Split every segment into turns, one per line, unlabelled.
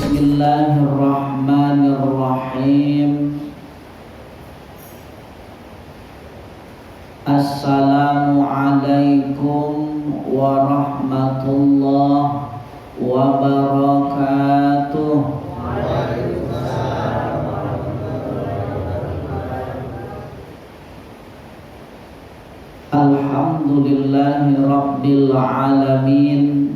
Bismillahirrahmanirrahim. Assalamualaikum warahmatullahi wabarakatuh. Alhamdulillahi rabbil alamin,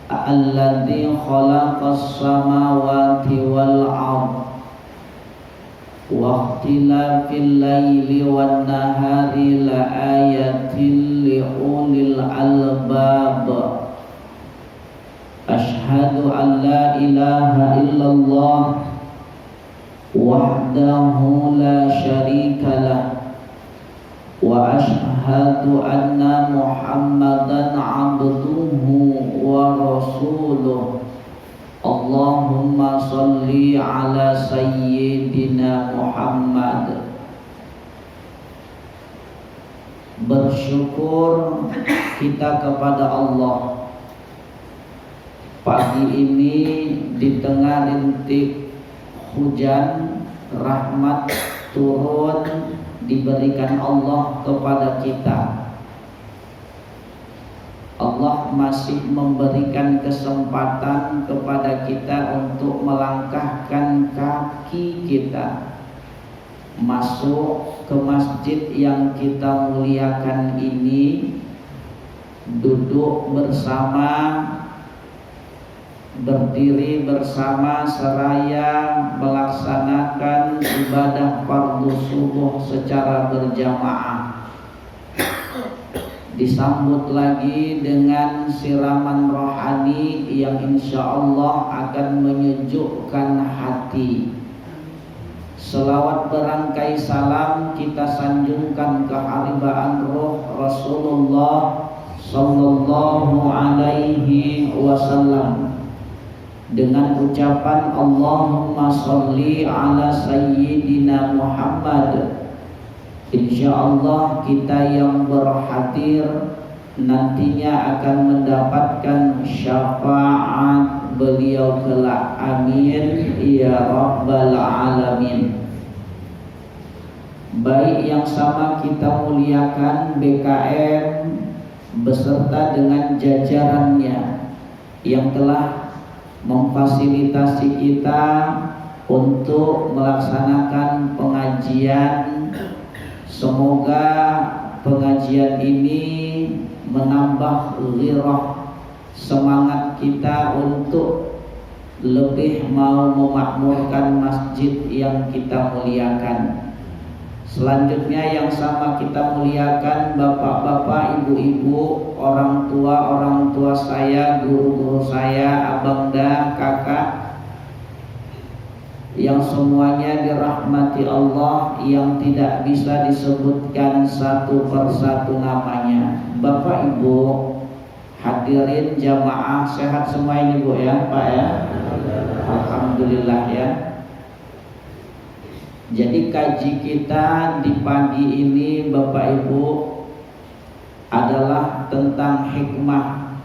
alladzi khalaqas samawati wal ardh wa ikhtilafil laili wan nahari la ayatin li ulil albab. Asyhadu an la ilaha illallah wahdahu la syarikalah wa asyhadu anna Muhammadan abduhu wa rasuluh. Allahumma salli ala sayyidina Muhammad. Bersyukur kita kepada Allah, pagi ini di tengah rintik hujan, rahmat turun diberikan Allah kepada kita. Allah masih memberikan kesempatan kepada kita untuk melangkahkan kaki kita masuk ke masjid yang kita muliakan ini, duduk bersama, berdiri bersama seraya melaksanakan ibadah fardu subuh secara berjamaah. Disambut lagi dengan siraman rohani yang insya Allah akan menyejukkan hati. Selawat berangkai salam kita sanjungkan ke haribaan roh Rasulullah sallallahu alaihi wasallam dengan ucapan Allahumma sholli ala sayyidina Muhammad. Insyaallah kita yang berhadir nantinya akan mendapatkan syafaat beliau kelak. Amin ya rabbal alamin. Baik yang sama kita muliakan BKM beserta dengan jajarannya yang telah memfasilitasi kita untuk melaksanakan pengajian. Semoga pengajian ini menambah ghirah semangat kita untuk lebih mau memakmurkan masjid yang kita muliakan. Selanjutnya yang sama kita muliakan bapak-bapak, ibu-ibu, orang tua saya, guru-guru saya, abangda, kakak, yang semuanya dirahmati Allah, yang tidak bisa disebutkan satu persatu namanya. Bapak Ibu hadirin jamaah sehat semua ini Bu ya Pak ya. Alhamdulillah ya. Jadi kaji kita di pagi ini Bapak Ibu adalah tentang hikmah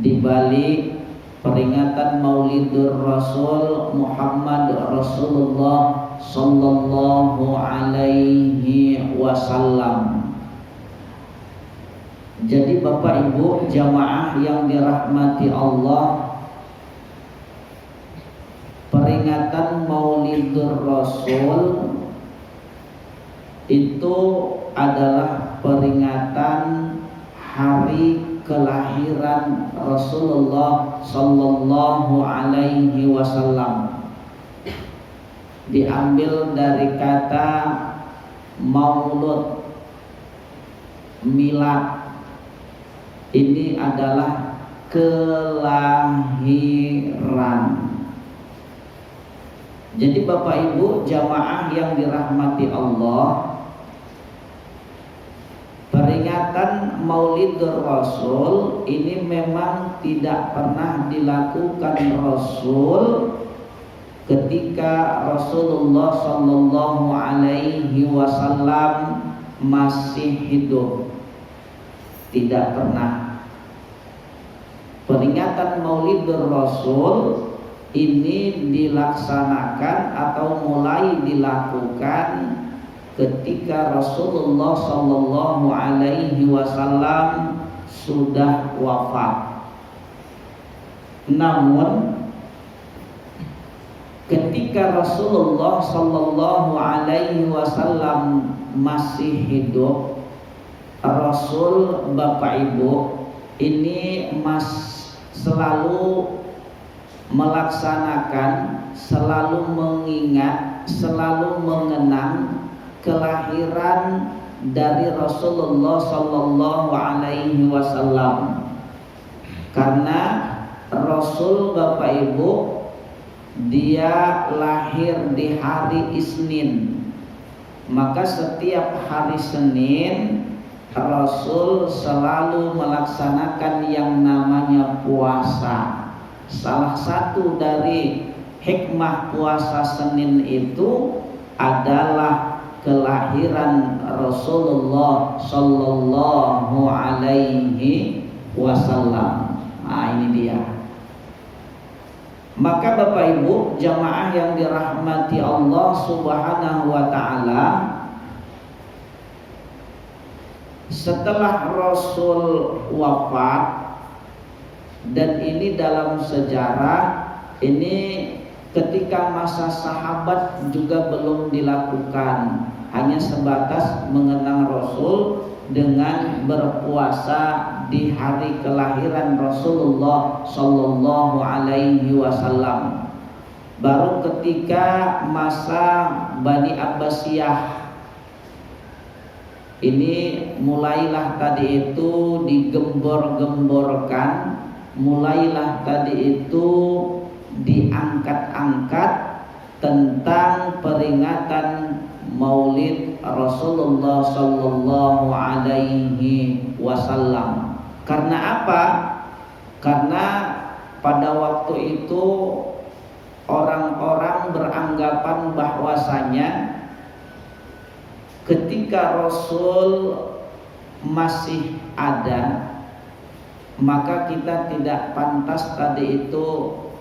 di balik peringatan Maulidur Rasul Muhammad Rasulullah sallallahu alaihi wasallam. Jadi Bapak Ibu jamaah yang dirahmati Allah, peringatan Maulidur Rasul itu adalah peringatan hari kelahiran Rasulullah sallallahu alaihi wasallam. Diambil dari kata maulud, milad. Ini adalah kelahiran. Jadi Bapak Ibu jamaah yang dirahmati Allah, peringatan Maulidur Rasul ini memang tidak pernah dilakukan Rasul ketika Rasulullah sallallahu alaihi wasallam masih hidup. Tidak pernah. Peringatan Maulidur Rasul ini dilaksanakan atau mulai dilakukan ketika Rasulullah Shallallahu Alaihi Wasallam sudah wafat. Namun ketika Rasulullah Shallallahu Alaihi Wasallam masih hidup, Rasul Bapak Ibu ini selalu melaksanakan, selalu mengingat, selalu mengenang kelahiran dari Rasulullah Shallallahu Alaihi Wasallam. Karena Rasul Bapak Ibu dia lahir di hari Isnin, maka setiap hari Senin Rasul selalu melaksanakan yang namanya puasa. Salah satu dari hikmah puasa Senin itu adalah kelahiran Rasulullah Sallallahu Alaihi Wasallam. Nah, ini dia. Maka Bapak Ibu jamaah yang dirahmati Allah Subhanahu wa Ta'ala, setelah Rasul wafat, dan ini dalam sejarah ini ketika masa sahabat juga belum dilakukan, hanya sebatas mengenang Rasul dengan berpuasa di hari kelahiran Rasulullah Sallallahu Alaihi Wasallam. Baru ketika masa Bani Abbasiyah ini mulailah tadi itu digembor-gemborkan, mulailah tadi itu diangkat-angkat tentang peringatan Maulid Rasulullah Sallallahu Alaihi Wasallam. Karena apa? Karena pada waktu itu orang-orang beranggapan bahwasanya ketika Rasul masih ada, maka kita tidak pantas tadi itu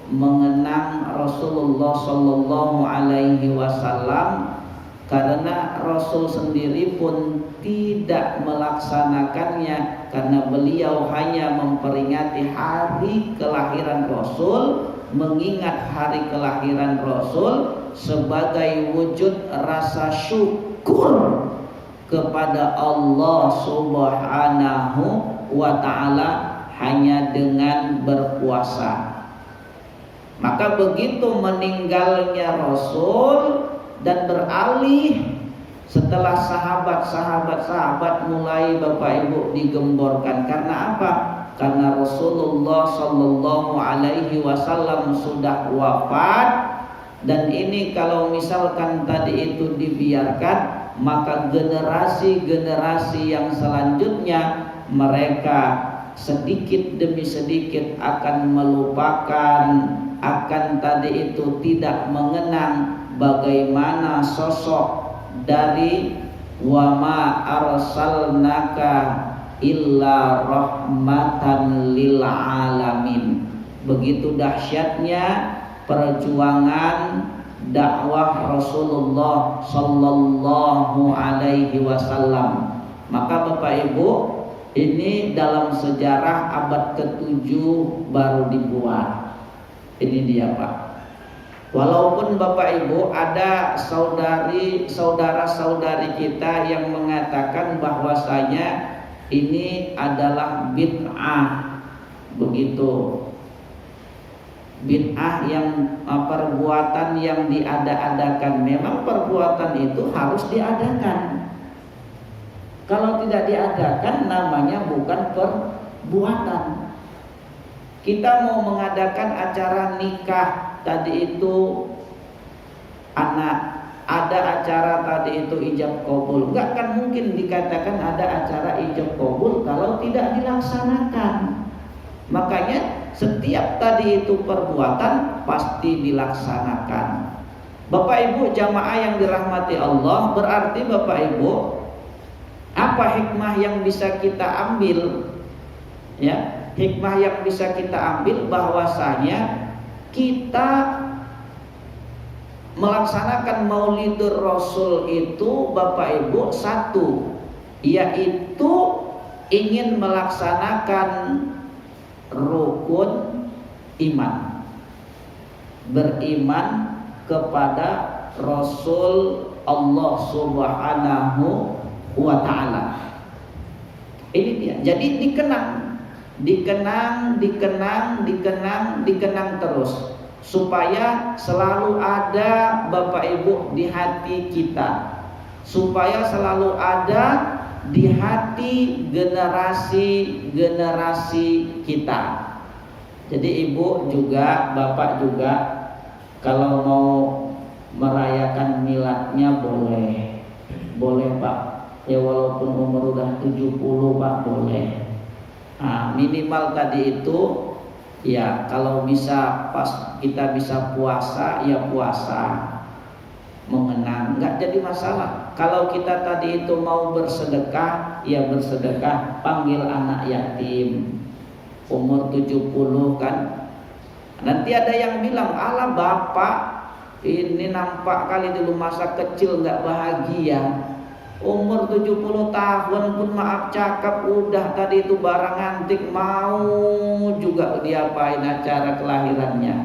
mengenang Rasulullah Sallallahu Alaihi Wasallam, karena Rasul sendiri pun tidak melaksanakannya, karena beliau hanya memperingati hari kelahiran Rasul, mengingat hari kelahiran Rasul sebagai wujud rasa syukur kepada Allah Subhanahu wa Ta'ala hanya dengan berpuasa. Maka begitu meninggalnya Rasul dan beralih, setelah sahabat mulai Bapak Ibu digemborkan. Karena apa? Karena Rasulullah Sallallahu Alaihi Wasallam sudah wafat. Dan ini kalau misalkan tadi itu dibiarkan, maka generasi-generasi yang selanjutnya mereka sedikit demi sedikit akan melupakan, akan tadi itu tidak mengenang bagaimana sosok dari wa ma arsalnaka illa rahmatan lil alamin. Begitu dahsyatnya perjuangan dakwah Rasulullah Sallallahu Alaihi Wasallam. Maka Bapak Ibu, ini dalam sejarah abad ke-7 baru dibuat. Ini dia Pak. Walaupun Bapak Ibu ada saudara-saudari kita yang mengatakan bahwasanya ini adalah bid'ah, begitu. Bid'ah yang perbuatan yang diada-adakan. Memang perbuatan itu harus diadakan. Kalau tidak diadakan namanya bukan perbuatan. Kita mau mengadakan acara nikah tadi itu anak, ada acara tadi itu ijab qabul, enggak kan mungkin dikatakan ada acara ijab qabul kalau tidak dilaksanakan. Makanya setiap tadi itu perbuatan pasti dilaksanakan. Bapak Ibu jamaah yang dirahmati Allah, berarti Bapak Ibu, apa hikmah yang bisa kita ambil? Ya, hikmah yang bisa kita ambil bahwasanya kita melaksanakan Maulidur Rasul itu Bapak Ibu satu, yaitu ingin melaksanakan rukun iman, beriman kepada Rasul Allah Subhanahu wa ta'ala. Ini dia. Jadi dikenang terus supaya selalu ada Bapak Ibu di hati kita, supaya selalu ada di hati generasi kita. Jadi ibu juga, bapak juga kalau mau merayakan miladnya boleh Pak. Ya walaupun umur udah 70 Pak boleh. Nah, minimal tadi itu ya kalau bisa pas kita bisa puasa ya puasa, mengenang, nggak jadi masalah. Kalau kita tadi itu mau bersedekah ya bersedekah, panggil anak yatim umur 70 kan. Nanti ada yang bilang, ala bapak ini nampak kali dulu masa kecil nggak bahagia, umur 70 tahun pun maaf cakap udah tadi itu barang antik, mau juga diapain acara kelahirannya.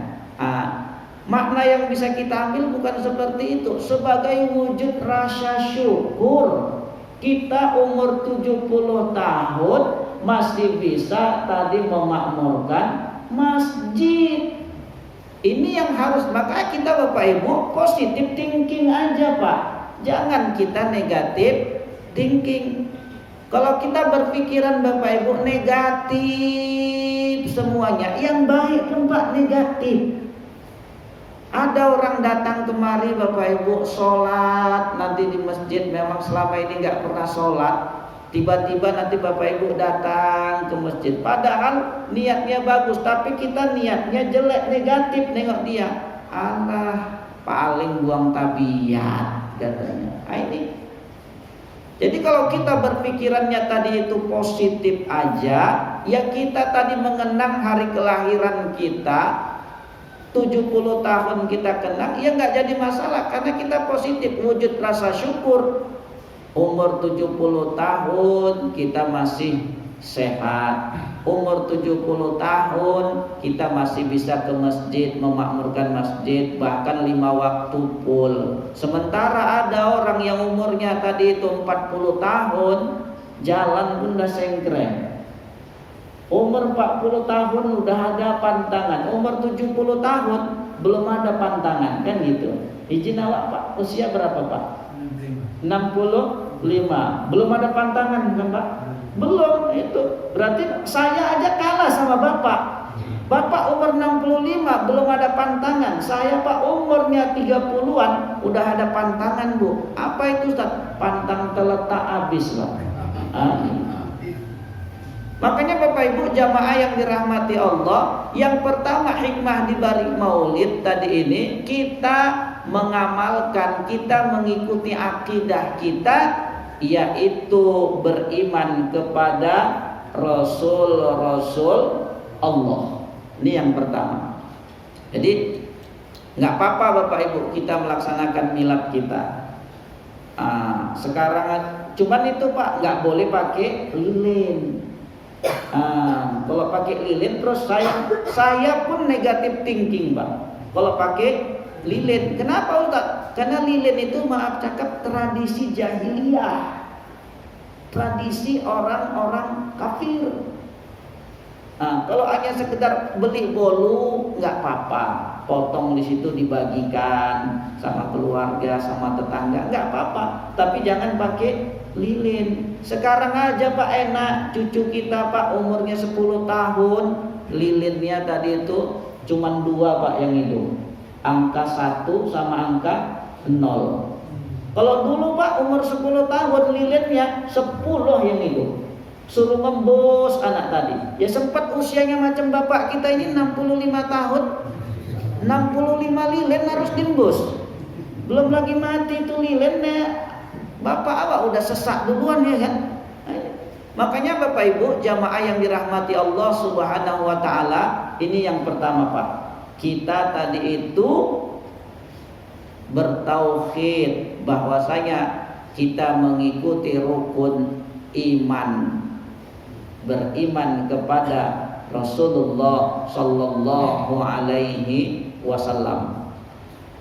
Makna yang bisa kita ambil bukan seperti itu. Sebagai wujud rasa syukur, kita umur 70 tahun masih bisa tadi memakmurkan masjid. Ini yang harus, makanya kita Bapak Ibu positif thinking aja Pak. Jangan kita negatif thinking. Kalau kita berpikiran Bapak Ibu negatif semuanya, yang baik pun Pak negatif. Ada orang datang kemari Bapak Ibu sholat nanti di masjid, memang selama ini nggak pernah sholat, tiba-tiba nanti Bapak Ibu datang ke masjid, padahal niatnya bagus, tapi kita niatnya jelek, negatif, nengok dia, Allah paling buang tabiat katanya. Ini jadi kalau kita berpikirannya tadi itu positif aja, ya kita tadi mengenang hari kelahiran kita 70 tahun kita kenang, ya nggak jadi masalah karena kita positif, wujud rasa syukur. Umur 70 tahun kita masih sehat, umur 70 tahun kita masih bisa ke masjid, memakmurkan masjid bahkan 5 waktu full. Sementara ada orang yang umurnya tadi itu 40 tahun jalan pun udah sengkreng. Umur 40 tahun udah ada pantangan, umur 70 tahun belum ada pantangan, kan gitu. Izin awak Pak, usia berapa Pak? 65. Belum ada pantangan bukan Pak? Belum, itu berarti saya aja kalah sama Bapak. Bapak umur 65 belum ada pantangan, saya Pak umurnya 30-an udah ada pantangan Bu. Apa itu Ustaz? Pantang terletak habis Pak. Makanya Bapak Ibu jamaah yang dirahmati Allah, yang pertama hikmah di balik maulid tadi ini, kita mengamalkan, kita mengikuti akidah kita, yaitu beriman kepada Rasul-Rasul Allah. Ini yang pertama. Jadi nggak apa-apa Bapak Ibu kita melaksanakan milad kita. Sekarang cuman itu Pak nggak boleh pakai lilin. Kalau pakai lilin terus saya pun negatif thinking Pak. Kalau pakai lilin, kenapa Ustaz? Karena lilin itu maaf cakap tradisi jahiliyah, tradisi orang-orang kafir. Kalau hanya sekedar beli bolu nggak apa-apa, potong di situ dibagikan sama keluarga, sama tetangga nggak apa-apa. Tapi jangan pakai lilin. Sekarang aja Pak enak, cucu kita Pak umurnya 10 tahun, lilinnya tadi itu cuman 2 Pak yang hidup, angka 1 sama angka 0. Kalau dulu Pak umur 10 tahun lilinnya 10 yang hidup. Suruh ngembus anak tadi, ya sempat usianya macam bapak kita ini 65 tahun, 65 lilin harus diembus. Belum lagi mati itu lilinnya, bapak awak udah sesak duluan ya kan. Makanya Bapak Ibu jamaah yang dirahmati Allah Subhanahu wa taala, ini yang pertama Pak. Kita tadi itu bertauhid bahwasanya kita mengikuti rukun iman, beriman kepada Rasulullah sallallahu alaihi wasallam.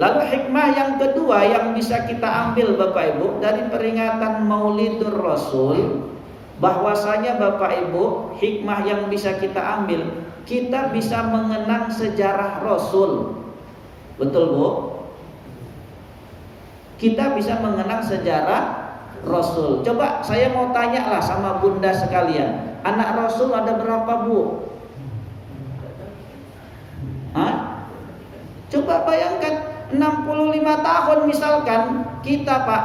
Lalu hikmah yang kedua yang bisa kita ambil Bapak Ibu dari peringatan Maulidur Rasul, bahwasanya Bapak Ibu hikmah yang bisa kita ambil, kita bisa mengenang sejarah Rasul. Betul Bu? Kita bisa mengenang sejarah Rasul. Coba saya mau tanya lah sama bunda sekalian, anak Rasul ada berapa Bu? Hah? Coba bayangkan 65 tahun misalkan kita Pak,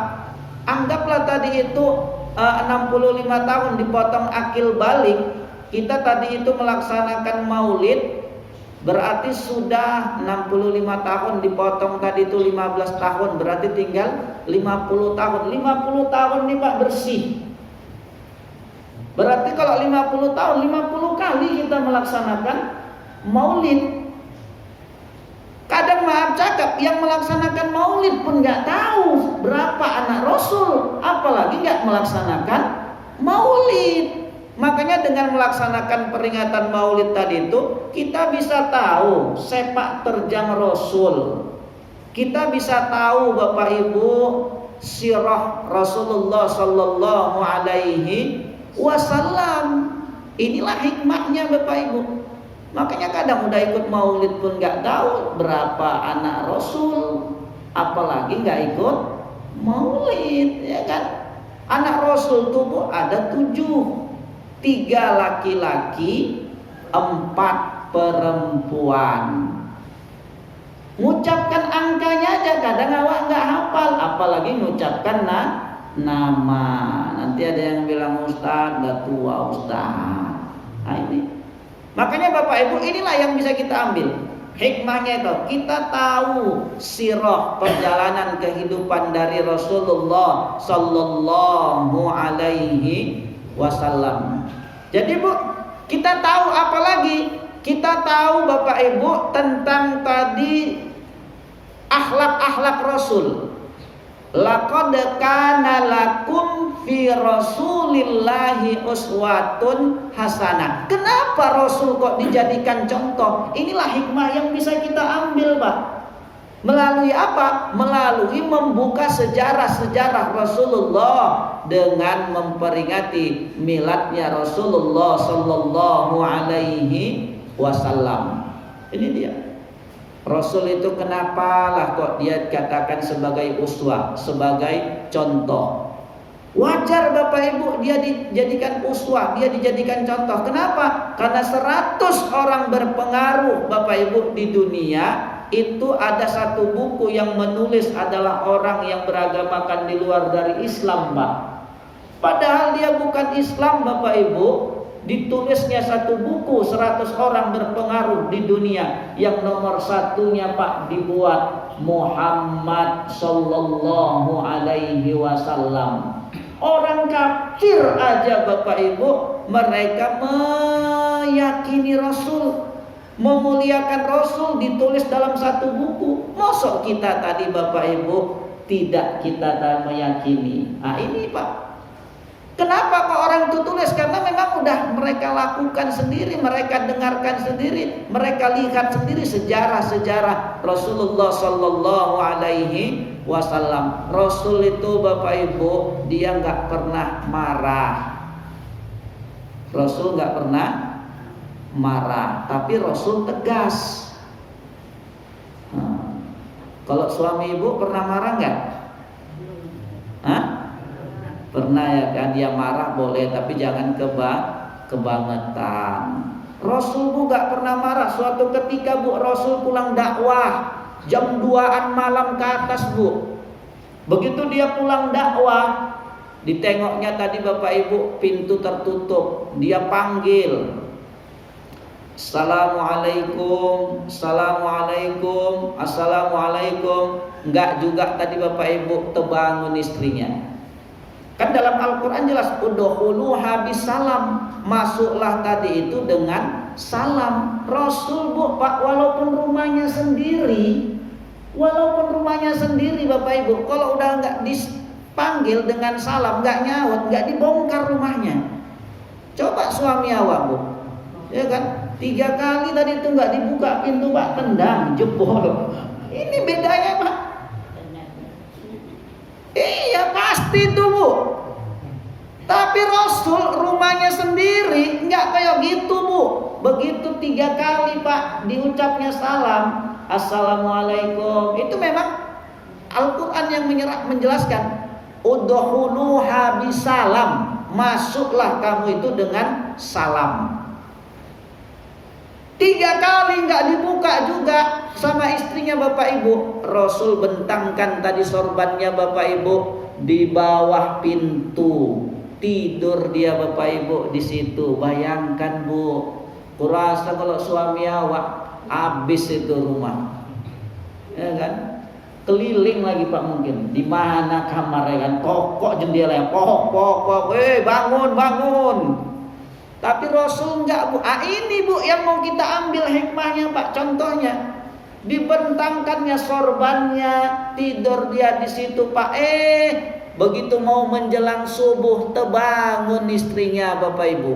anggaplah tadi itu 65 tahun dipotong akil balik, kita tadi itu melaksanakan maulid, berarti sudah 65 tahun dipotong tadi itu 15 tahun, berarti tinggal 50 tahun. 50 tahun nih Pak bersih. Berarti kalau 50 tahun 50 kali kita melaksanakan maulid. Kadang maaf cakap, yang melaksanakan maulid pun nggak tahu berapa anak Rasul, apalagi nggak melaksanakan maulid. Makanya dengan melaksanakan peringatan maulid tadi itu, kita bisa tahu sepak terjang Rasul. Kita bisa tahu Bapak Ibu sirah Rasulullah sallallahu alaihi wasallam. Inilah hikmahnya Bapak Ibu. Makanya kadang udah ikut maulid pun nggak tahu berapa anak Rasul, apalagi nggak ikut maulid, ya kan? Anak Rasul tuh ada 7, 3 laki-laki, 4 perempuan. Ngucapkan angkanya aja kadang awak nggak hafal, apalagi ngucapkan nama. Nanti ada yang bilang Ustaz, udah tua Ustaz. Nah ini. Makanya Bapak Ibu inilah yang bisa kita ambil hikmahnya itu. Kita tahu sirah perjalanan kehidupan dari Rasulullah sallallahu alaihi wasallam. Jadi Bu, kita tahu apa lagi? Kita tahu Bapak Ibu tentang tadi akhlak-akhlak Rasul. Laqad kana lakum fi Rasulillahi uswatun hasanah. Kenapa Rasul kok dijadikan contoh? Inilah hikmah yang bisa kita ambil Pak. Melalui apa? Melalui membuka sejarah-sejarah Rasulullah dengan memperingati miladnya Rasulullah sallallahu alaihi wasallam. Ini dia. Rasul itu kenapalah kok dia katakan sebagai uswah, sebagai contoh. Wajar Bapak Ibu dia dijadikan uswah, dia dijadikan contoh. Kenapa? Karena 100 orang berpengaruh Bapak Ibu di dunia, itu ada satu buku yang menulis adalah orang yang beragamakan di luar dari Islam Pak. Padahal dia bukan Islam Bapak Ibu. Ditulisnya satu buku 100 orang berpengaruh di dunia, yang nomor satunya Pak dibuat Muhammad sallallahu alaihi wasallam. Orang kafir aja Bapak Ibu, mereka meyakini Rasul, memuliakan Rasul, ditulis dalam satu buku. Mosok kita tadi Bapak Ibu tidak kita meyakini. Nah ini Pak, kenapa kok orang itu tulis? Karena memang udah mereka lakukan sendiri, mereka dengarkan sendiri, mereka lihat sendiri sejarah-sejarah Rasulullah sallallahu alaihi wasallam. Rasul itu Bapak Ibu dia nggak pernah marah. Rasul nggak pernah marah, tapi Rasul tegas. Kalau suami ibu pernah marah nggak? Hah? Pernah ya kan, dia marah boleh tapi jangan kebangetan. Rasul Bu gak pernah marah. Suatu ketika Bu Rasul pulang dakwah jam 2-an malam ke atas Bu. Begitu dia pulang dakwah, ditengoknya tadi Bapak Ibu pintu tertutup, dia panggil, Assalamualaikum, Assalamualaikum, Assalamualaikum. Enggak juga tadi Bapak Ibu terbangun istrinya. Kan dalam Al-Quran jelas, udkhuluha bisalam, masuklah tadi itu dengan salam. Rasul bu, Pak, walaupun rumahnya sendiri Bapak Ibu, kalau udah nggak dipanggil dengan salam, nggak nyaut, nggak dibongkar rumahnya. Coba suami awak bu, ya kan, 3 kali tadi itu nggak dibuka pintu Pak, tendang, jebol. Ini bedanya Pak. Iya pasti tuh bu. Tapi Rasul rumahnya sendiri nggak kayak gitu bu. Begitu 3 kali Pak diucapnya salam, assalamualaikum. Itu memang Al-Quran yang menjelaskan, udkhuluha bisalam, masuklah kamu itu dengan salam. 3 kali nggak dibuka juga sama istrinya Bapak Ibu. Rasul bentangkan tadi sorbannya Bapak Ibu di bawah pintu. Tidur dia Bapak Ibu di situ. Bayangkan bu, kurasa kalau suami awak habis itu rumah, ya kan? Keliling lagi Pak mungkin. Di mana kamarnya kan? Pokok jendela, pokok, bangun. Tapi Rasul enggak bu. Ini bu yang mau kita ambil hikmahnya Pak. Contohnya dibentangkannya sorbannya, tidur dia di situ Pak. Begitu mau menjelang subuh, terbangun istrinya Bapak Ibu.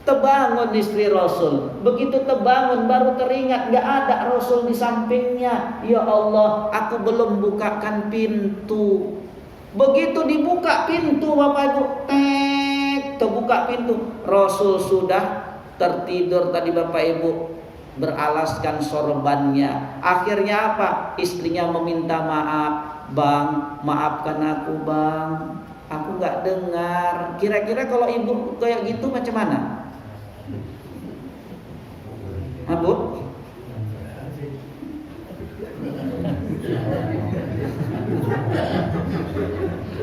Terbangun istri Rasul. Begitu terbangun baru teringat nggak ada Rasul di sampingnya. Ya Allah, aku belum bukakan pintu. Begitu dibuka pintu Bapak Ibu, terbuka pintu, Rasul sudah tertidur tadi Bapak Ibu, beralaskan sorbannya. Akhirnya apa? Istrinya meminta maaf, bang, maafkan aku bang, aku nggak dengar. Kira-kira kalau ibu kayak gitu macam mana? Bu?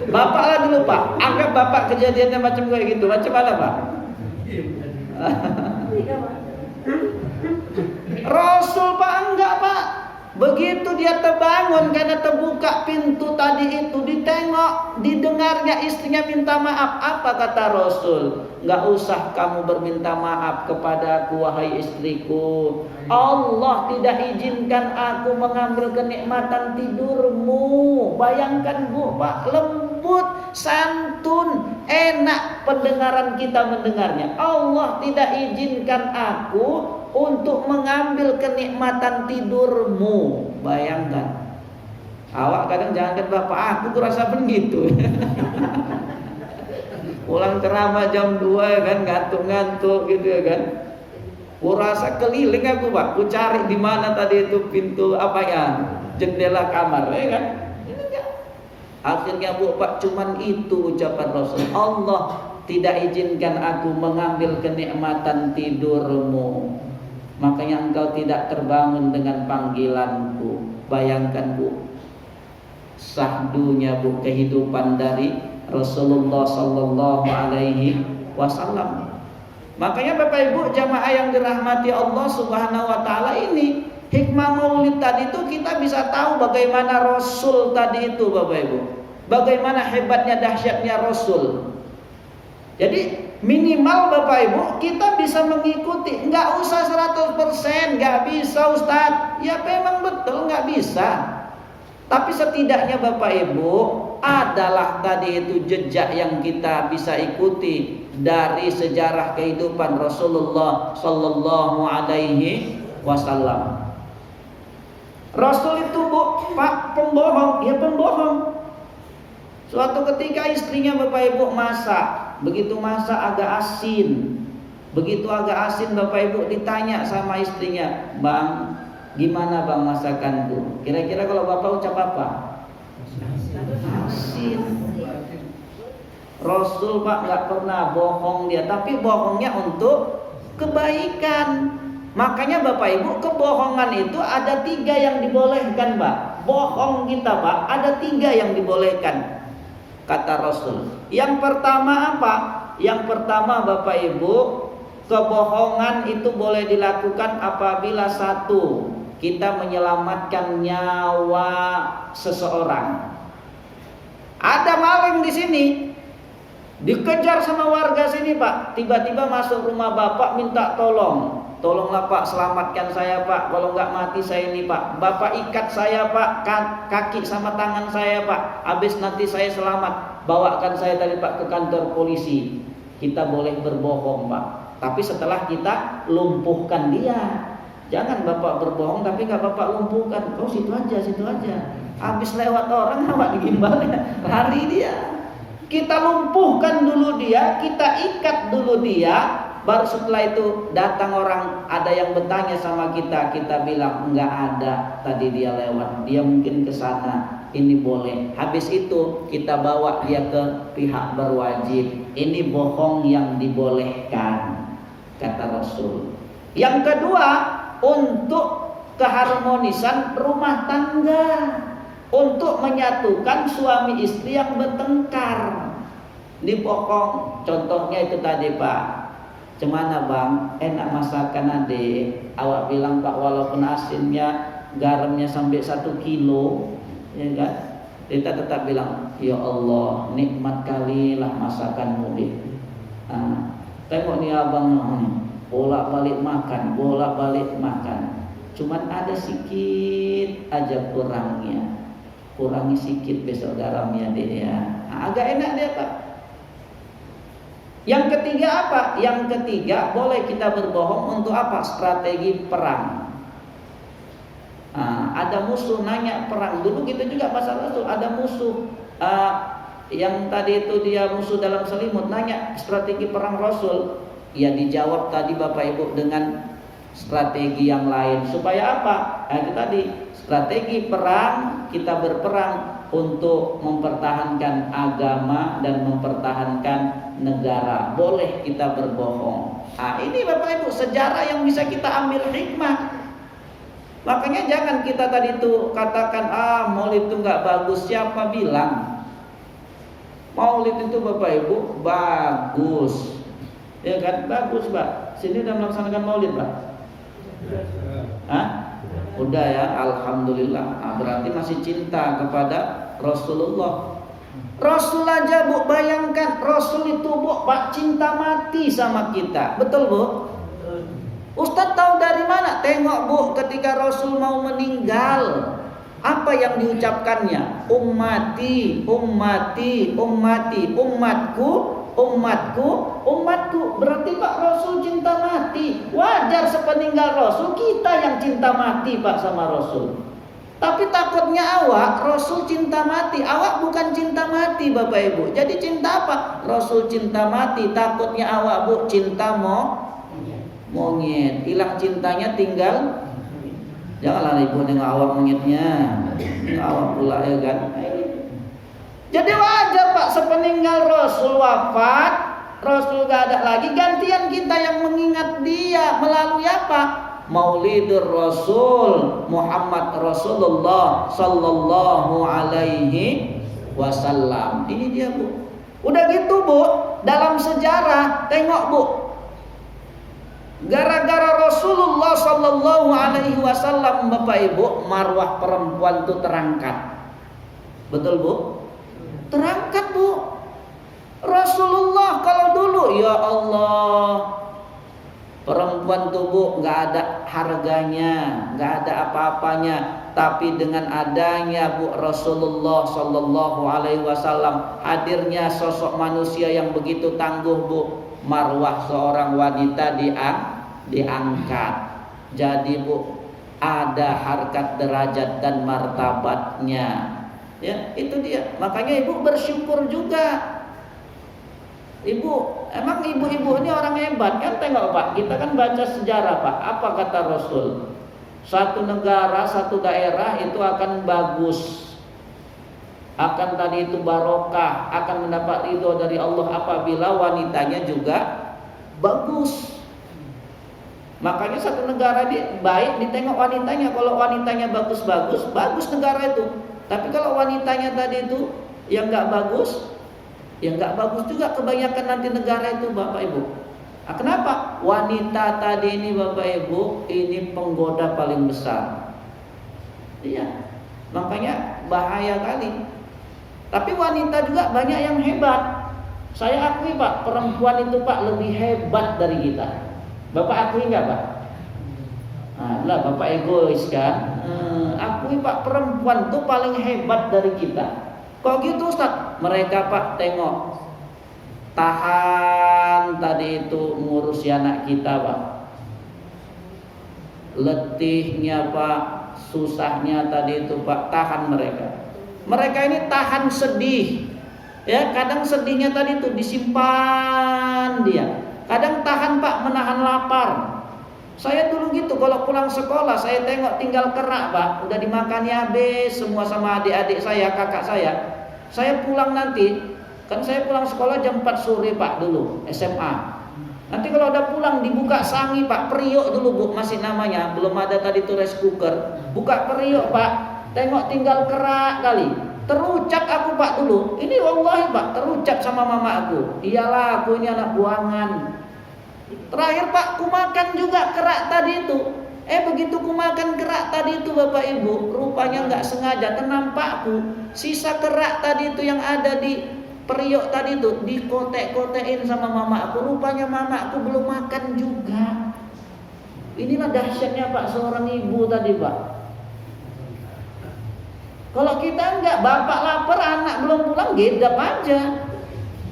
Bapak lah dulu Pak, anggap Bapak kejadiannya macam kayak gitu, macam mana Pak? Rasul Pak enggak Pak. Begitu dia terbangun karena terbuka pintu tadi itu, ditengok, didengarnya istrinya minta maaf. Apa kata Rasul? Enggak usah kamu berminta maaf kepadaku wahai istriku. Allah tidak izinkan aku mengambil kenikmatan tidurmu. Bayangkan bu Pak, lembut, santun, enak pendengaran kita mendengarnya. Allah tidak izinkan aku untuk mengambil kenikmatan tidurmu. Bayangkan. Awak kadang jangankan bapak aku kurasa begitu. Pulang ceramah jam 2 kan, ngantuk-ngantuk gitu ya kan. Kurasa keliling aku Pak, ku cari di mana tadi itu pintu apa ya, jendela kamar ya kan. Akhirnya bu Pak, cuman itu ucapan Rasul. Allah tidak izinkan aku mengambil kenikmatan tidurmu, makanya engkau tidak terbangun dengan panggilanku. Bayangkan bu, sahdunya bu kehidupan dari Rasulullah Sallallahu Alaihi Wasallam. Makanya Bapak Ibu jamaah yang dirahmati Allah Subhanahu Wa Taala, ini hikmah maulid tadi itu kita bisa tahu bagaimana Rasul tadi itu Bapak Ibu, bagaimana hebatnya dahsyatnya Rasul. Jadi minimal Bapak Ibu kita bisa mengikuti, nggak usah 100%, nggak bisa Ustadz. Ya memang betul nggak bisa. Tapi setidaknya Bapak Ibu adalah tadi itu jejak yang kita bisa ikuti dari sejarah kehidupan Rasulullah Sallallahu Alaihi Wasallam. Rasul itu bu Pak pembohong, ya pembohong. Suatu ketika istrinya Bapak Ibu masak, begitu masak agak asin. Begitu agak asin Bapak Ibu ditanya sama istrinya, bang, gimana bang masakanku? Kira-kira kalau Bapak ucap apa? Asin. Rasul Pak nggak pernah bohong dia, tapi bohongnya untuk kebaikan. Makanya Bapak Ibu kebohongan itu ada 3 yang dibolehkan Pak. Bohong kita Pak ada 3 yang dibolehkan kata Rasul. Yang pertama apa? Yang pertama Bapak Ibu, kebohongan itu boleh dilakukan apabila satu, kita menyelamatkan nyawa seseorang. Ada maling di sini, Dikejar sama warga sini Pak. Tiba-tiba masuk rumah bapak minta tolong. Tolonglah Pak, selamatkan saya Pak. Kalau nggak mati saya ini Pak. Bapak ikat saya Pak, kaki sama tangan saya Pak. Habis nanti saya selamat. Bawakan saya tadi Pak ke kantor polisi. Kita boleh berbohong Pak. Tapi setelah kita lumpuhkan dia. Jangan bapak berbohong tapi nggak bapak lumpuhkan. Oh situ aja. Habis lewat orang awak digimbalnya. Lari dia. Kita lumpuhkan dulu dia, kita ikat dulu dia, baru setelah itu datang orang, ada yang bertanya sama kita, kita bilang enggak ada, tadi dia lewat, dia mungkin ke sana, ini boleh. Habis itu kita bawa dia ke pihak berwajib. Ini bohong yang dibolehkan, kata Rasul. Yang kedua, untuk keharmonisan rumah tangga. Untuk menyatukan suami istri yang bertengkar. Dipokong. Contohnya itu tadi Pak. Cemana Bang? Enak masakan adik. Awak bilang Pak walaupun asinnya, garamnya sampai 1 kilo, ya kan? Kita tetap bilang, ya Allah nikmat kalilah masakanmu deh. Tengok nih abang bolak-balik makan. Cuman ada sikit aja kurangnya. Kurangi sikit besok garamnya deh ya. Agak enak deh Pak. Yang ketiga apa? Yang ketiga boleh kita berbohong untuk apa? Strategi perang. Ada musuh nanya perang. Dulu kita juga pasal Rasul ada musuh. Yang tadi itu dia musuh dalam selimut nanya strategi perang Rasul. Ya dijawab tadi Bapak Ibu dengan strategi yang lain. Supaya apa? Itu tadi strategi perang, kita berperang untuk mempertahankan agama dan mempertahankan negara. Boleh kita berbohong. Ini Bapak Ibu sejarah yang bisa kita ambil hikmah. Makanya jangan kita tadi itu katakan maulid itu nggak bagus. Siapa bilang? Maulid itu Bapak Ibu bagus. Ya kan bagus Pak. Sini udah melaksanakan maulid Pak? Udah ya, alhamdulillah. Berarti masih cinta kepada Rasulullah. Rasul aja Bu, bayangkan Rasul itu Bu, Pak cinta mati sama kita. Betul Bu? Ustadz tahu dari mana? Tengok Bu, ketika Rasul mau meninggal, apa yang diucapkannya? Ummati, ummati, ummati, umatku. Berarti Pak Rasul cinta mati. Wajar sepeninggal Rasul kita yang cinta mati Pak sama Rasul. Tapi takutnya awak Rasul cinta mati, awak bukan cinta mati Bapak Ibu. Jadi cinta apa? Rasul cinta mati, takutnya awak Bu cinta monyet. Hilang cintanya tinggal. Janganlah ibu dengan awak monyetnya. Awak pula ya kan. Jadi wajar Pak sepeninggal Rasul wafat, Rasul gak ada lagi, gantian kita yang mengingat dia melalui apa? Maulidur Rasul Muhammad Rasulullah sallallahu alaihi wasallam. Ini dia Bu. Udah gitu Bu, dalam sejarah tengok Bu. Gara-gara Rasulullah sallallahu alaihi wasallam Bapak Ibu, marwah perempuan itu terangkat. Betul Bu? Terangkat Bu. Rasulullah kalau dulu ya Allah, perempuan tubuh nggak ada harganya, nggak ada apa-apanya. Tapi dengan adanya Bu Rasulullah Sallallahu Alaihi Wasallam, hadirnya sosok manusia yang begitu tangguh Bu, marwah seorang wanita diangkat. Jadi Bu ada harkat derajat dan martabatnya. Ya, itu dia. Makanya ibu bersyukur juga. Ibu, emang ibu-ibu ini orang hebat kan? Tengok Pak, kita kan baca sejarah Pak. Apa kata Rasul? Satu negara, satu daerah itu akan bagus, akan tadi itu barokah, akan mendapat ridho dari Allah apabila wanitanya juga bagus. Makanya satu negara baik ditengok wanitanya. Kalau wanitanya bagus-bagus, bagus negara itu. Tapi kalau wanitanya tadi itu yang nggak bagus, ya nggak bagus juga kebanyakan nanti negara itu Bapak Ibu. Kenapa? Wanita tadi ini Bapak Ibu ini penggoda paling besar. Iya, makanya bahaya kali. Tapi wanita juga banyak yang hebat. Saya akui Pak, perempuan itu Pak lebih hebat dari kita. Bapak akui nggak Pak? Nah, lah Bapak egois kan? Akui Pak, perempuan itu paling hebat dari kita. Kok gitu Ustaz? Mereka Pak tengok, tahan tadi itu ngurusi anak kita Pak. Letihnya Pak, susahnya tadi itu Pak, tahan mereka. Mereka ini tahan sedih. Ya, kadang sedihnya tadi itu disimpan dia. Kadang tahan Pak menahan lapar. Saya dulu gitu, kalau pulang sekolah saya tengok tinggal kerak Pak, udah dimakani habis semua sama adik-adik saya, kakak saya. Saya pulang nanti, kan saya pulang sekolah jam 4 sore Pak dulu, SMA. Nanti kalau udah pulang dibuka sangi Pak, periuk dulu Bu, masih namanya, belum ada tadi tuh rice cooker. Buka periuk Pak, tengok tinggal kerak kali. Terucap aku Pak dulu. Ini wallahi Pak, terucap sama mama aku. Iyalah aku ini anak buangan. Terakhir Pak, ku makan juga kerak tadi itu. Begitu ku makan kerak tadi itu Bapak Ibu, rupanya nggak sengaja kenampakku. Sisa kerak tadi itu yang ada di periuk tadi itu dikotek-kotekin sama mama aku. Rupanya mama aku belum makan juga. Inilah dahsyatnya Pak seorang ibu tadi Pak. Kalau kita enggak, bapak lapar, anak belum pulang, gedap aja.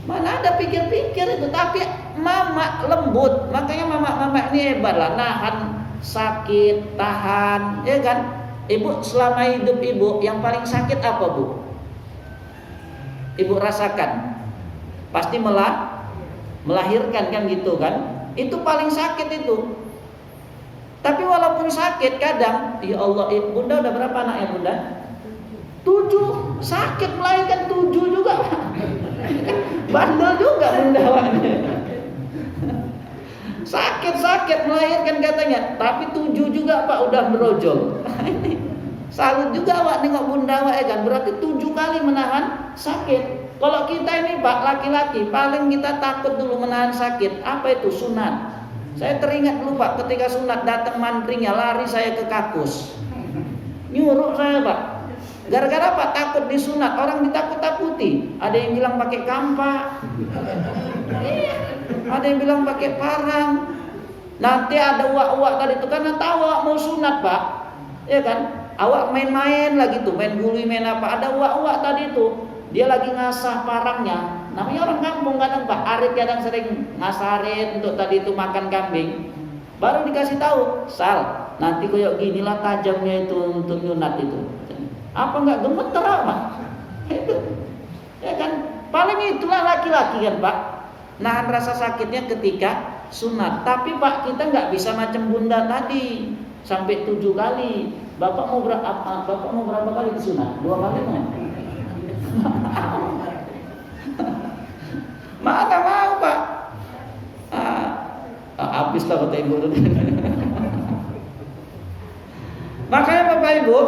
Mana ada pikir-pikir itu. Tapi mama lembut. Makanya mama-mama ini hebat lah, nahan sakit, tahan, ya kan? Ibu selama hidup ibu yang paling sakit apa Bu? Ibu rasakan. Pasti melahirkan kan gitu kan? Itu paling sakit itu. Tapi walaupun sakit kadang, ya Allah, Bunda udah berapa anaknya Bunda? 7, sakit melahirkan 7 juga. Bandel juga Bunda awalnya. Sakit melahirkan katanya, tapi 7 juga Pak udah merojol. Salut juga Pak nengok Bunda Wak ya kan, berarti 7 kali menahan sakit. Kalau kita ini Pak laki-laki paling kita takut dulu menahan sakit. Apa itu? Sunat. Saya teringat dulu Pak ketika sunat datang mantrinya, lari saya ke kakus. Nyuruh saya Pak. Gara-gara Pak takut disunat, orang ditakut-takuti. Ada yang bilang pakai kampak, ada yang bilang pakai parang. Nanti ada uak-uak tadi itu karena tahu awak mau sunat Pak, ya kan? Awak main-main lagi tuh, main guli, main apa? Ada uak-uak tadi itu, dia lagi ngasah parangnya. Namanya orang kampung kadang Pak, Arif kadang sering ngasarin untuk tadi itu makan kambing. Baru dikasih tahu, Sal, nanti kayak ginilah tajamnya itu untuk nyunat itu. Apa enggak gemeter Pak? Itu, ya kan? Paling itulah laki-laki kan Pak, nahan rasa sakitnya ketika sunat. Tapi Pak kita nggak bisa macam Bunda tadi sampai 7 kali. Bapak mau berapa kali disunat? 2 kali mau? Mana mau Pak? Habis lah kata ibu. Makanya Bapak Ibu,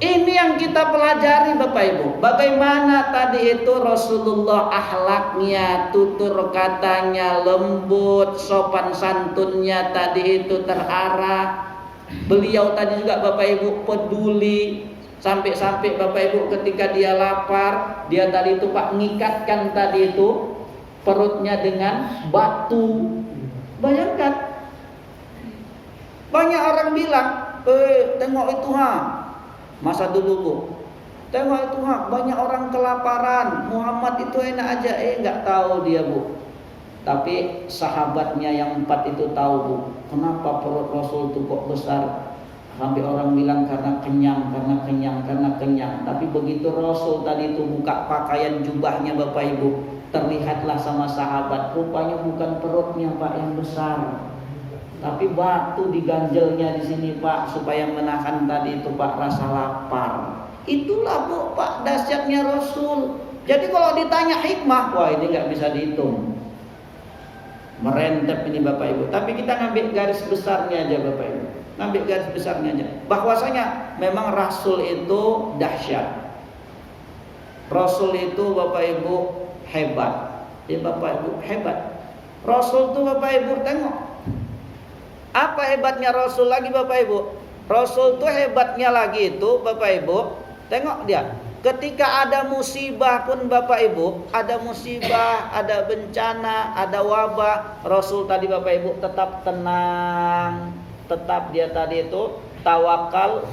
ini yang kita pelajari Bapak Ibu. Bagaimana tadi itu Rasulullah akhlaknya, tutur katanya lembut, sopan santunnya tadi itu terarah. Beliau tadi juga Bapak Ibu peduli. Sampai-sampai Bapak Ibu ketika dia lapar, dia tadi itu Pak ngikatkan tadi itu perutnya dengan batu. Bayangkan. Banyak orang bilang, tengok itu masa dulu Bu, tengok itu banyak orang kelaparan, Muhammad itu enak aja. Nggak tahu dia Bu. Tapi sahabatnya yang 4 itu tahu Bu, kenapa perut Rasul itu kok besar. Sampai orang bilang karena kenyang. Tapi begitu Rasul tadi itu buka pakaian jubahnya Bapak Ibu, terlihatlah sama sahabat, rupanya bukan perutnya Pak yang besar, tapi batu diganjelnya di sini Pak, supaya menahan tadi itu Pak rasa lapar. Itulah Bu Pak dahsyatnya Rasul. Jadi kalau ditanya hikmah, wah ini nggak bisa dihitung, merentep ini Bapak Ibu. Tapi kita ngambil garis besarnya aja Bapak Ibu, ngambil garis besarnya aja, bahwasanya memang Rasul itu dahsyat. Rasul itu Bapak Ibu hebat. Ya Bapak Ibu hebat. Rasul itu Bapak Ibu tengok, apa hebatnya Rasul lagi Bapak Ibu? Rasul itu hebatnya lagi itu Bapak Ibu, tengok dia Ketika ada musibah pun Bapak Ibu, ada musibah, ada bencana, ada wabah, Rasul tadi Bapak Ibu tetap tenang, tetap dia tadi itu tawakal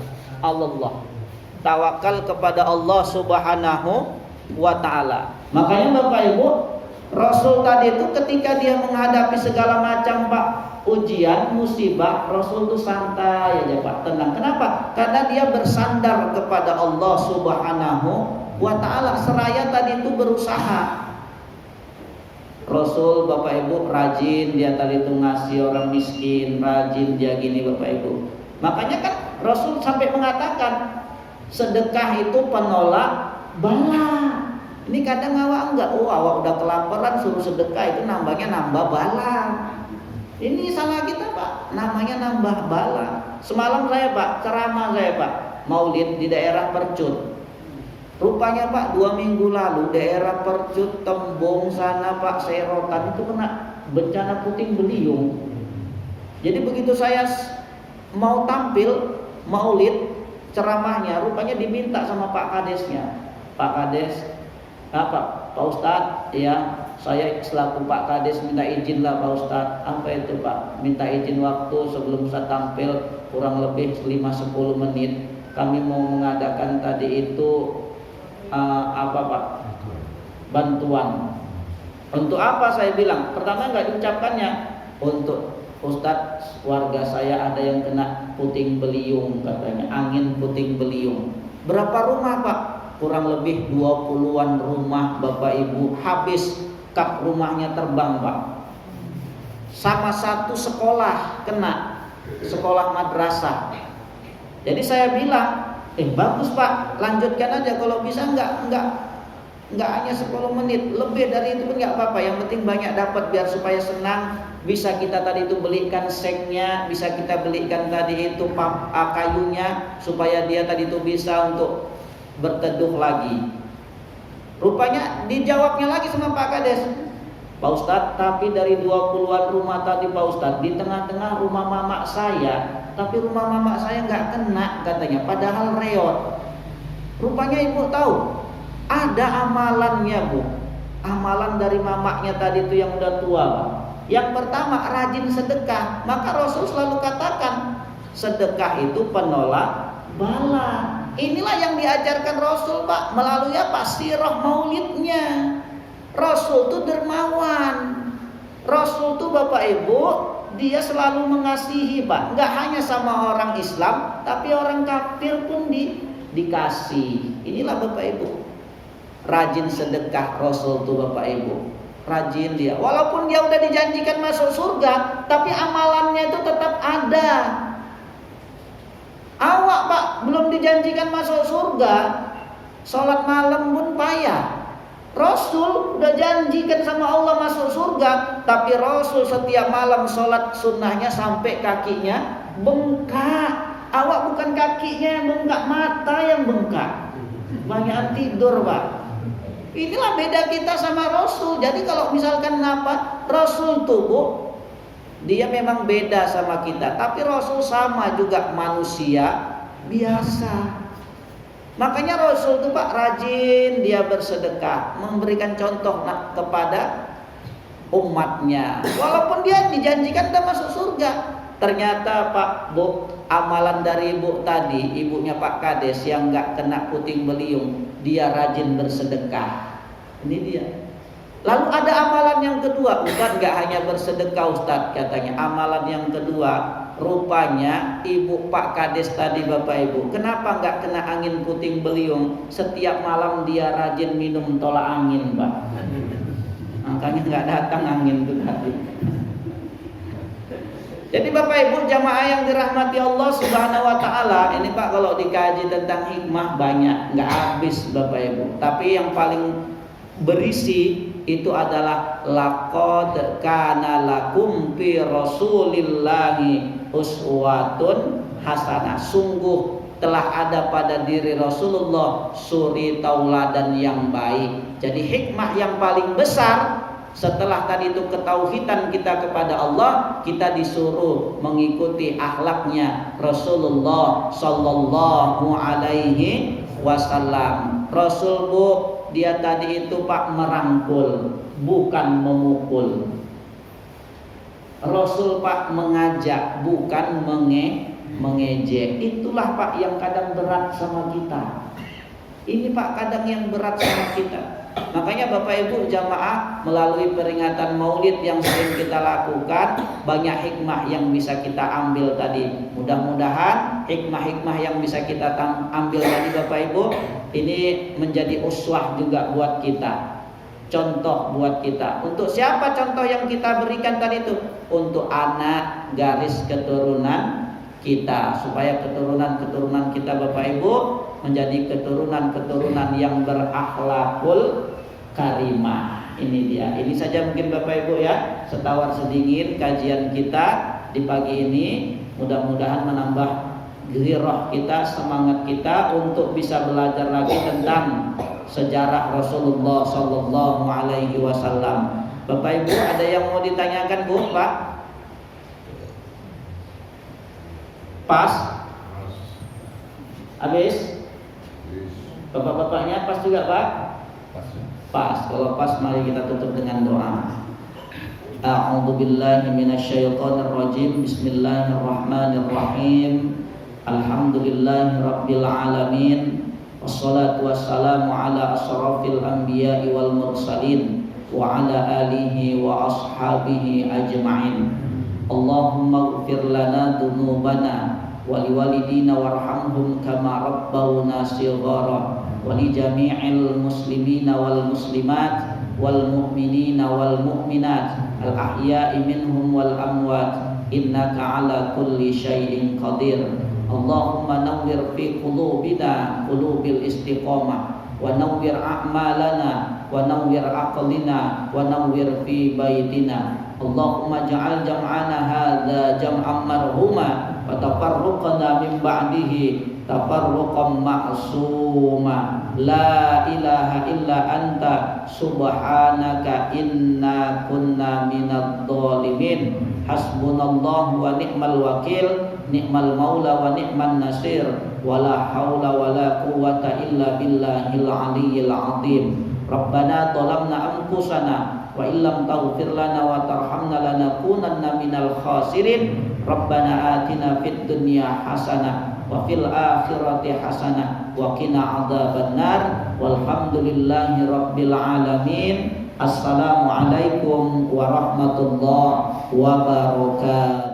Allah. Tawakal kepada Allah Subhanahu wa taala. Makanya Bapak Ibu, Rasul tadi itu ketika dia menghadapi segala macam ujian, musibah, Rasul itu santai aja Pak, tenang. Kenapa? Karena dia bersandar kepada Allah Subhanahu wa taala. Seraya tadi itu berusaha. Rasul Bapak Ibu rajin dia tadi itu ngasih orang miskin, rajin dia gini Bapak Ibu. Makanya kan Rasul sampai mengatakan sedekah itu penolak bala. Ini kadang awak enggak, awak udah kelaparan suruh sedekah itu nambahnya nambah bala. Ini salah kita Pak, namanya nambah bala. Semalam saya Pak, ceramah saya Pak, maulid di daerah Percut. Rupanya Pak 2 minggu lalu daerah Percut, Tembung sana Pak, Serotan itu kena bencana puting beliung. Jadi begitu saya mau tampil maulid ceramahnya, rupanya diminta sama Pak Kadesnya. Pak Kades, Pak Ustadz, ya saya selaku Pak Kades minta izin lah Pak Ustadz. Apa itu Pak? Minta izin waktu sebelum saya tampil kurang lebih 5-10 menit. Kami mau mengadakan tadi itu apa Pak? Bantuan. Untuk apa saya bilang? Pertama nggak diucapkannya. Untuk Ustadz, warga saya ada yang kena puting beliung katanya, angin puting beliung. Berapa rumah Pak? Kurang lebih 20-an rumah Bapak Ibu habis, kap rumahnya terbang Pak. Sama satu sekolah kena, sekolah madrasah. Jadi saya bilang, bagus Pak, lanjutkan aja kalau bisa enggak hanya 10 menit, lebih dari itu pun enggak apa-apa. Yang penting banyak dapat biar supaya senang. Bisa kita tadi itu belikan seknya, bisa kita belikan tadi itu kayunya supaya dia tadi itu bisa untuk berteduh lagi. Rupanya dijawabnya lagi sama Pak Kades, Pak Ustadz, tapi dari 20-an rumah tadi Pak Ustadz, di tengah-tengah rumah mamak saya, tapi rumah mamak saya nggak kena katanya, padahal reot. Rupanya Ibu tahu, ada amalannya Bu, amalan dari mamaknya tadi itu yang udah tua Pak. Yang pertama rajin sedekah, maka Rasul selalu katakan sedekah itu penolak bala. Inilah yang diajarkan Rasul Pak, melalui apa? Sirah maulidnya. Rasul itu dermawan. Rasul itu Bapak Ibu, dia selalu mengasihi Pak. Nggak hanya sama orang Islam, tapi orang kafir pun dikasih. Inilah Bapak Ibu, rajin sedekah Rasul itu Bapak Ibu. Rajin dia, walaupun dia udah dijanjikan masuk surga, tapi amalannya itu tetap ada. Awak Pak belum dijanjikan masuk surga, sholat malam pun payah. Rasul udah janjikan sama Allah masuk surga, tapi Rasul setiap malam sholat sunnahnya sampai kakinya bengkak. Awak bukan kakinya yang bengkak, mata yang bengkak. Banyak tidur Pak. Inilah beda kita sama Rasul. Jadi kalau misalkan ngapa, Rasul tuh Bu, dia memang beda sama kita, tapi Rasul sama juga manusia biasa. Makanya Rasul itu Pak rajin dia bersedekah, memberikan contoh kepada umatnya. Walaupun dia dijanjikan udah masuk surga, ternyata Pak Bu, amalan dari Ibu tadi, ibunya Pak Kades yang nggak kena puting beliung, dia rajin bersedekah. Ini dia. Lalu ada amalan yang kedua, Ustaz nggak hanya bersedekah Ustaz katanya. Amalan yang kedua, rupanya ibu Pak Kades tadi Bapak Ibu, kenapa nggak kena angin puting beliung? Setiap malam dia rajin minum tolak angin Pak. Makanya nggak datang angin itu tadi. Jadi Bapak Ibu jamaah yang dirahmati Allah Subhanahu wa taala, ini Pak kalau dikaji tentang hikmah banyak, nggak habis Bapak Ibu. Tapi yang paling berisi itu adalah laqad kana lakum fi rasulillahi uswatun hasanah. Sungguh telah ada pada diri Rasulullah suri tauladan yang baik. Jadi hikmah yang paling besar Setelah tadi itu ketauhidan kita kepada Allah, kita disuruh mengikuti akhlaknya Rasulullah Sallallahu Alaihi Wasallam. Rasul Bu, dia tadi itu Pak merangkul, bukan memukul. Rasul Pak mengajak, bukan mengejek. Itulah Pak yang kadang berat sama kita. Ini Pak kadang yang berat sama kita. Makanya Bapak Ibu jamaah, melalui peringatan Maulid yang sering kita lakukan, banyak hikmah yang bisa kita ambil tadi. Mudah-mudahan hikmah-hikmah yang bisa kita ambil tadi Bapak Ibu, ini menjadi uswah juga buat kita, contoh buat kita. Untuk siapa contoh yang kita berikan tadi itu? Untuk anak garis keturunan kita, supaya keturunan-keturunan kita Bapak Ibu menjadi keturunan-keturunan yang berakhlakul karimah. Ini dia. Ini saja mungkin Bapak Ibu ya, setawar sedikit kajian kita di pagi ini. Mudah-mudahan menambah gairah kita, semangat kita untuk bisa belajar lagi tentang sejarah Rasulullah Sallallahu Alaihi Wasallam. Bapak Ibu ada yang mau ditanyakan Bu, Pak? Pas? Habis? Bapak-bapaknya pas juga Pak? Pas. Kalau pas mari kita tutup dengan doa. A'udzu billahi minasyaitonir rajim. Bismillahirrahmanirrahim. Alhamdulillahirabbil alamin. Wassalatu wassalamu ala asyrafil anbiya'i wal mursalin wa ala alihi wa ashabihi ajma'in. Allahumma ighfir lana dzunubana wa liwalidina warhamhum kama rabbawna shighara wa li jami'il muslimina wal muslimat wal mu'minina wal mu'minat al ahya'i minhum wal amwat innaka ala kulli syai'in qadir. Allahumma nawwir fi qulubina qulubil istiqamah wa nawwir a'malana wa nawwir aqlina wa nawwir fi baitina. Allahumma ja'al jam'ana hadza jam'an marhuma wa tafarruqana min ba'dihi tafarruqan ma'suma. La ilaha illa anta subhanaka inna kunna minadh dhalimin. Hasbunallahu wa ni'mal wakil, ni'mal maula wa ni'man nasir, wala haula wala quwwata illa billahil aliyyil azim. Rabbana dhalamna anfusana wa illam taghfir lana wa tarhamna lanakunanna minal khasirin. Rabbana atina fid dunya hasanah wa fil akhirati hasanah wa qina adzabannar. Walhamdulillahi rabbil alamin. Assalamualaikum warahmatullahi wabarakatuh.